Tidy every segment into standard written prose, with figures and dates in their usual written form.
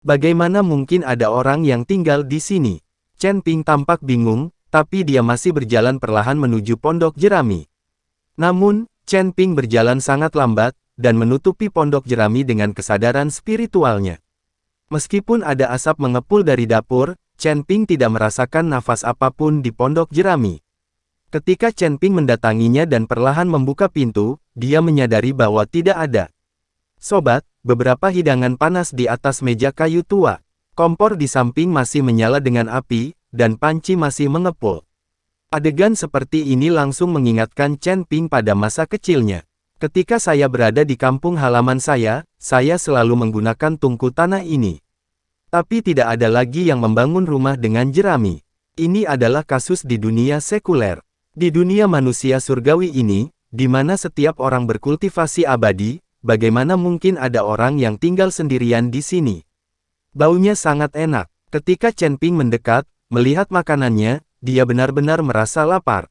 Bagaimana mungkin ada orang yang tinggal di sini? Chen Ping tampak bingung, tapi dia masih berjalan perlahan menuju pondok jerami. Namun, Chen Ping berjalan sangat lambat, dan menutupi pondok jerami dengan kesadaran spiritualnya. Meskipun ada asap mengepul dari dapur, Chen Ping tidak merasakan nafas apapun di pondok jerami. Ketika Chen Ping mendatanginya dan perlahan membuka pintu, dia menyadari bahwa tidak ada. Sobat, beberapa hidangan panas di atas meja kayu tua. Kompor di samping masih menyala dengan api, dan panci masih mengepul. Adegan seperti ini langsung mengingatkan Chen Ping pada masa kecilnya. Ketika saya berada di kampung halaman saya selalu menggunakan tungku tanah ini. Tapi tidak ada lagi yang membangun rumah dengan jerami. Ini adalah kasus di dunia sekuler. Di dunia manusia surgawi ini, di mana setiap orang berkultivasi abadi, bagaimana mungkin ada orang yang tinggal sendirian di sini? Baunya sangat enak. Ketika Chen Ping mendekat, melihat makanannya, dia benar-benar merasa lapar.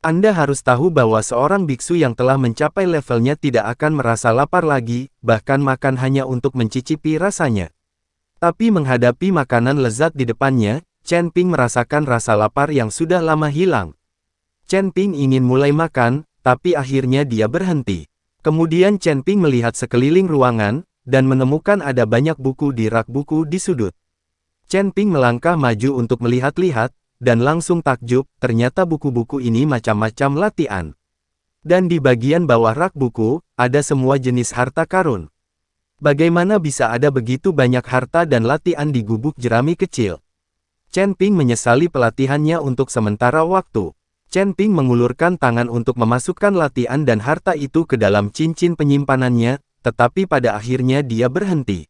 Anda harus tahu bahwa seorang biksu yang telah mencapai levelnya tidak akan merasa lapar lagi, bahkan makan hanya untuk mencicipi rasanya. Tapi menghadapi makanan lezat di depannya, Chen Ping merasakan rasa lapar yang sudah lama hilang. Chen Ping ingin mulai makan, tapi akhirnya dia berhenti. Kemudian Chen Ping melihat sekeliling ruangan, dan menemukan ada banyak buku di rak buku di sudut. Chen Ping melangkah maju untuk melihat-lihat, dan langsung takjub, ternyata buku-buku ini macam-macam latihan. Dan di bagian bawah rak buku, ada semua jenis harta karun. Bagaimana bisa ada begitu banyak harta dan latihan di gubuk jerami kecil? Chen Ping menyesali pelatihannya untuk sementara waktu. Chen Ping mengulurkan tangan untuk memasukkan latihan dan harta itu ke dalam cincin penyimpanannya, tetapi pada akhirnya dia berhenti.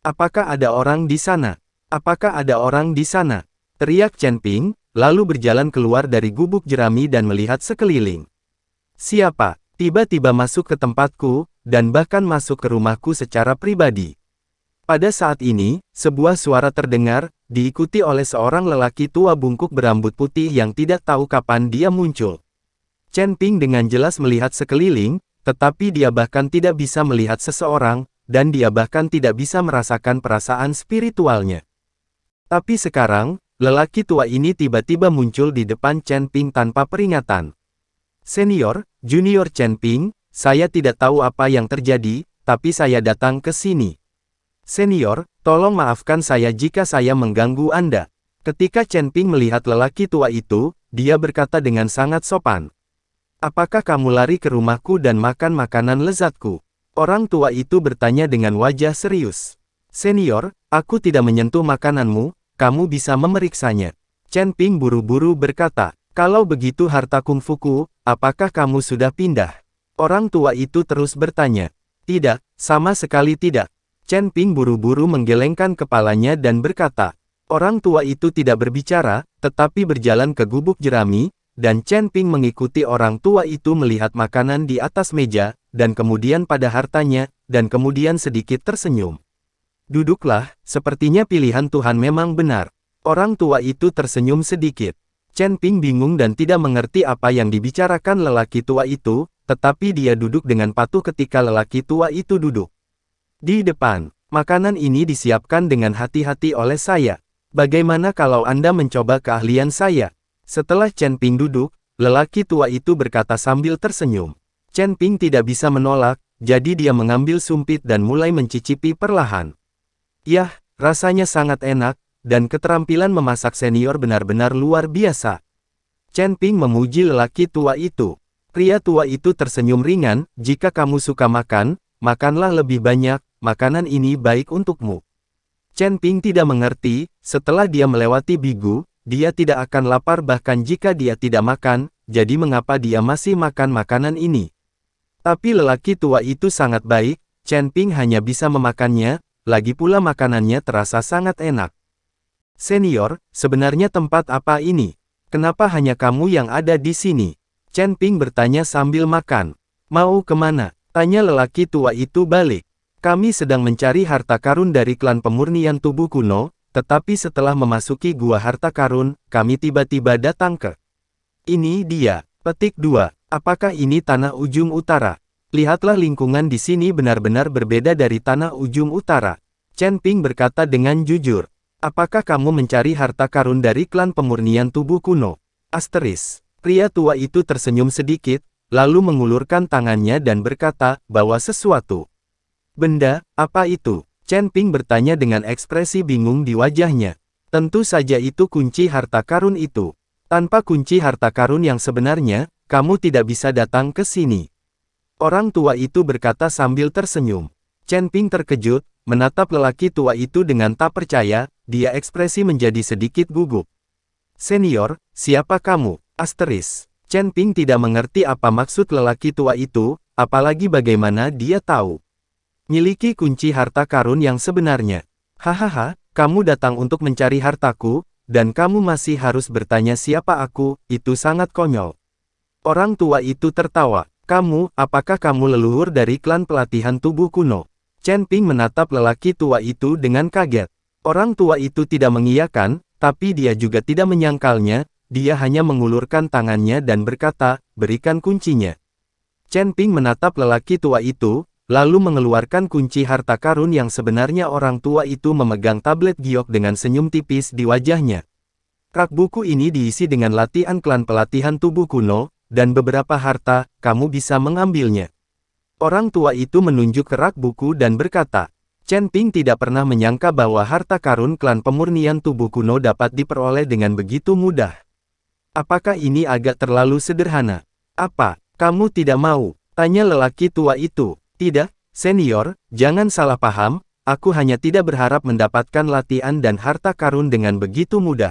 Apakah ada orang di sana? Apakah ada orang di sana? Teriak Chen Ping, lalu berjalan keluar dari gubuk jerami dan melihat sekeliling. Siapa? Tiba-tiba masuk ke tempatku, dan bahkan masuk ke rumahku secara pribadi. Pada saat ini, sebuah suara terdengar, diikuti oleh seorang lelaki tua bungkuk berambut putih yang tidak tahu kapan dia muncul. Chen Ping dengan jelas melihat sekeliling, tetapi dia bahkan tidak bisa melihat seseorang, dan dia bahkan tidak bisa merasakan perasaan spiritualnya. Tapi sekarang, lelaki tua ini tiba-tiba muncul di depan Chen Ping tanpa peringatan. Senior, Junior Chen Ping, saya tidak tahu apa yang terjadi, tapi saya datang ke sini. Senior, tolong maafkan saya jika saya mengganggu Anda. Ketika Chen Ping melihat lelaki tua itu, dia berkata dengan sangat sopan. Apakah kamu lari ke rumahku dan makan makanan lezatku? Orang tua itu bertanya dengan wajah serius. Senior, aku tidak menyentuh makananmu. Kamu bisa memeriksanya. Chen Ping buru-buru berkata, kalau begitu harta kungfuku, apakah kamu sudah pindah? Orang tua itu terus bertanya. Tidak, sama sekali tidak. Chen Ping buru-buru menggelengkan kepalanya dan berkata. Orang tua itu tidak berbicara, tetapi berjalan ke gubuk jerami, dan Chen Ping mengikuti orang tua itu melihat makanan di atas meja, dan kemudian pada hartanya, dan kemudian sedikit tersenyum. Duduklah, sepertinya pilihan Tuhan memang benar. Orang tua itu tersenyum sedikit. Chen Ping bingung dan tidak mengerti apa yang dibicarakan lelaki tua itu, tetapi dia duduk dengan patuh ketika lelaki tua itu duduk. Di depan, makanan ini disiapkan dengan hati-hati oleh saya. Bagaimana kalau Anda mencoba keahlian saya? Setelah Chen Ping duduk, lelaki tua itu berkata sambil tersenyum. Chen Ping tidak bisa menolak, jadi dia mengambil sumpit dan mulai mencicipi perlahan. Yah, rasanya sangat enak, dan keterampilan memasak senior benar-benar luar biasa. Chen Ping memuji lelaki tua itu. Pria tua itu tersenyum ringan, jika kamu suka makan, makanlah lebih banyak, makanan ini baik untukmu. Chen Ping tidak mengerti, setelah dia melewati bigu, dia tidak akan lapar bahkan jika dia tidak makan, jadi mengapa dia masih makan makanan ini? Tapi lelaki tua itu sangat baik, Chen Ping hanya bisa memakannya, lagi pula makanannya terasa sangat enak. Senior, sebenarnya tempat apa ini? Kenapa hanya kamu yang ada di sini? Chen Ping bertanya sambil makan. Mau kemana? Tanya lelaki tua itu balik. Kami sedang mencari harta karun dari klan pemurnian tubuh kuno, tetapi setelah memasuki gua harta karun, kami tiba-tiba datang ke. Ini dia. Petik 2. Apakah ini tanah ujung utara? Lihatlah lingkungan di sini benar-benar berbeda dari tanah ujung utara. Chen Ping berkata dengan jujur. Apakah kamu mencari harta karun dari klan pemurnian tubuh kuno? Asteris. Pria tua itu tersenyum sedikit, lalu mengulurkan tangannya dan berkata, bawa sesuatu. Benda, apa itu? Chen Ping bertanya dengan ekspresi bingung di wajahnya. Tentu saja itu kunci harta karun itu. Tanpa kunci harta karun yang sebenarnya, kamu tidak bisa datang ke sini. Orang tua itu berkata sambil tersenyum. Chen Ping terkejut, menatap lelaki tua itu dengan tak percaya, dia ekspresi menjadi sedikit gugup. Senior, siapa kamu? Asteris. Chen Ping tidak mengerti apa maksud lelaki tua itu, apalagi bagaimana dia tahu. Miliki kunci harta karun yang sebenarnya. Hahaha, kamu datang untuk mencari hartaku, dan kamu masih harus bertanya siapa aku, itu sangat konyol. Orang tua itu tertawa. Kamu, apakah kamu leluhur dari klan pelatihan tubuh kuno? Chen Ping menatap lelaki tua itu dengan kaget. Orang tua itu tidak mengiyakan, tapi dia juga tidak menyangkalnya, dia hanya mengulurkan tangannya dan berkata, berikan kuncinya. Chen Ping menatap lelaki tua itu, lalu mengeluarkan kunci harta karun yang sebenarnya orang tua itu memegang tablet giok dengan senyum tipis di wajahnya. Rak buku ini diisi dengan latihan klan pelatihan tubuh kuno, dan beberapa harta, kamu bisa mengambilnya. Orang tua itu menunjuk ke rak buku dan berkata, Chen Ping tidak pernah menyangka bahwa harta karun klan pemurnian tubuh kuno dapat diperoleh dengan begitu mudah. Apakah ini agak terlalu sederhana? Apa, kamu tidak mau? Tanya lelaki tua itu. Tidak, senior, jangan salah paham, aku hanya tidak berharap mendapatkan latihan dan harta karun dengan begitu mudah.